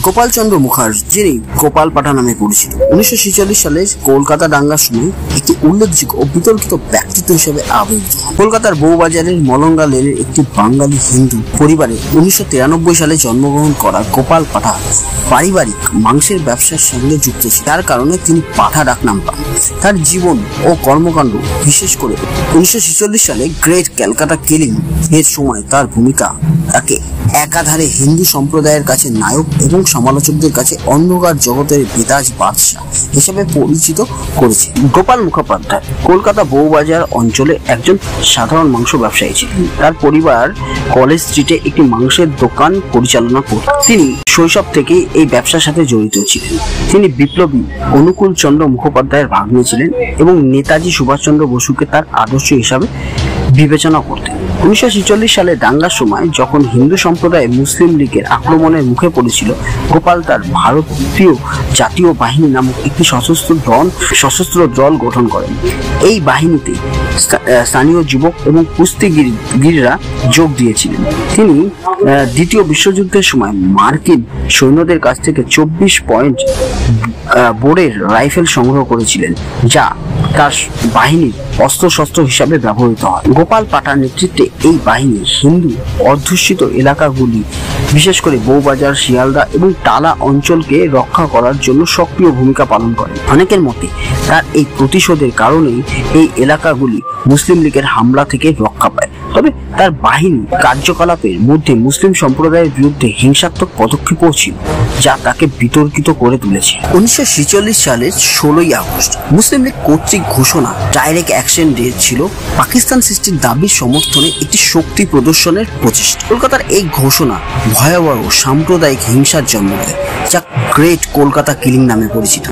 গোপাল চন্দ্র মুখার্জি, যিনি গোপাল পাঠা নামে পরিচিত, 1946 সালে কলকাতা দাঙ্গার সময় একটি উল্লেখযোগ্য ও বিতর্কিত ব্যক্তিত্ব হিসেবে আবির্ভূত হন। কলকাতার বউবাজারের মলঙ্গা লেনের একটি বাঙালি হিন্দু পরিবারে 1993 সালে জন্মগ্রহণ করা গোপাল পাঠা পারিবারিক মাংসের ব্যবসার সঙ্গে যুক্ত ছিল, যার কারণে তিনি পাঠা ডাকনাম পান। তার জীবন ও কর্মকাণ্ড, বিশেষ করে 1946 সালে গ্রেট ক্যালকাটা কিলিং এর সময় তার ভূমিকা তাকে একাধারে হিন্দু সম্প্রদায়ের কাছে নায়ক এবং সমালোচকদের কাছে অন্ধকার জগতের বেতাজ বাদশাহ হিসেবে পরিচিত করেছে। গোপাল মুখোপাধ্যায় কলকাতা বউবাজার অঞ্চলে একজন সাধারণ মাংস ব্যবসায়ী ছিলেন। তার পরিবার কলেজ স্ট্রিটে একটি মাংসের দোকান পরিচালনা করত। তিনি শৈশব থেকেই এই ব্যবসার সাথে জড়িত ছিলেন। তিনি বিপ্লবী অনুকূল চন্দ্র মুখোপাধ্যায়ের ভাগ্নে ছিলেন এবং নেতাজি সুভাষচন্দ্র বসুকে তার আদর্শ হিসাবে বিবেচনা করতেন। 1946 সালে দাঙ্গার সময় যখন হিন্দু সম্প্রদায় মুসলিম লীগের আক্রমণের মুখে পড়েছিল, গোপাল তার ভারতীয় জাতীয় বাহিনী নামক একটি সশস্ত্র দল গঠন করেন। এই বাহিনীতে স্থানীয় যুবক এবং কুস্তিগিররা যোগ দিয়েছিলেন। তিনি দ্বিতীয় বিশ্বযুদ্ধের সময় মার্কিন সৈন্যদের কাছ থেকে 24 পয়েন্ট বোরের রাইফেল সংগ্রহ করেছিলেন, যা তার বাহিনীর অস্ত্রশস্ত্র হিসাবে ব্যবহৃত হয়। গোপাল পাঠার নেতৃত্বে এই বাহিনী হিন্দু অধ্যুষিত এলাকাগুলি, বিশেষ করে বউবাজার, শিয়ালদা এবং টালা অঞ্চলকে রক্ষা করার জন্য সক্রিয় ভূমিকা পালন করে। অনেকের মতে তার এই প্রতিশোধের কারণেই এই এলাকাগুলি মুসলিম লীগের হামলা থেকে রক্ষা পায়। তবে তার বাহিনী কার্যকলাপের মধ্যে মুসলিম সম্প্রদায়ের বিরুদ্ধে হিংসাত্মক পদক্ষেপও ছিল, যা তাকে বিতর্কিত করে তুলেছে। 1946 সালের 16ই আগস্ট মুসলিম লীগ কর্তৃক ঘোষণা ডাইরেক্ট অ্যাকশন ডে ছিল পাকিস্তান সৃষ্টির দাবির সমর্থনে একটি শক্তি প্রদর্শনের প্রচেষ্টা। কলকাতার এই ঘোষণা ভয়াবহ সাম্প্রদায়িক হিংসার জন্ম দেয়, যা গ্রেট কলকাতা কিলিং নামে পরিচিত।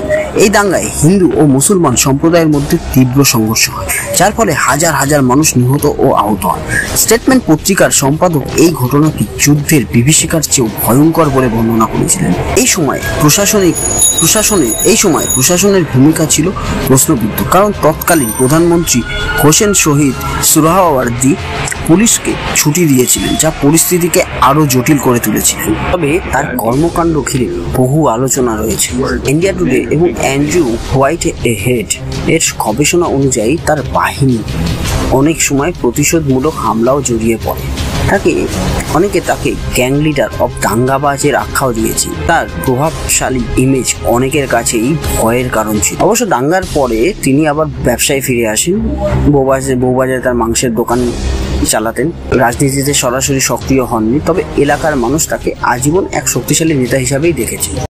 এই দাঙ্গায় হিন্দু ও মুসলমান সম্প্রদায়ের মধ্যে তীব্র সংঘর্ষ হয়, যার ফলে হাজার হাজার মানুষ নিহত ও আহত হয়। স্টেটমেন্ট পত্রিকার সম্পাদক এই ঘটনাকে যুদ্ধের বিভীষিকার চেয়েও ভয়ঙ্কর বলে বর্ণনা করেছিলেন। এই সময় প্রশাসনের ভূমিকা ছিল প্রশ্নবিদ্ধ, কারণ তৎকালীন প্রধানমন্ত্রী হোসেন শহীদ সুহরাওয়ার্দী পুলিশকে ছুটি দিয়েছিলেন, যা পরিস্থিতিকে আরো জটিল করে তুলেছিলেন। তবে তার কর্মকাণ্ড ঘিরে বহু আলোচনা রয়েছে। ইন্ডিয়া টুডে এবং অ্যান্ড্রু হোয়াইট হেড এর গবেষণা অনুযায়ী তার বাহিনী অনেক সময় প্রতিশোধমূলক হামলাও জড়িয়ে পড়ে। অনেকে তাকে গ্যাং লিডার অব দাঙ্গাবাজের আখ্যাও দিয়েছে। তার প্রভাবশালী ইমেজ অনেকের কাছেই ভয়ের কারণ ছিল। অবশ্য দাঙ্গার পরে তিনি আবার ব্যবসায় ফিরে আসেন। বউবাজারে তার মাংসের দোকান চালাতেন। রাজনীতিতে সরাসরি সক্রিয় হননি, তবে এলাকার মানুষ তাকে আজীবন এক শক্তিশালী নেতা হিসাবেই দেখেছে।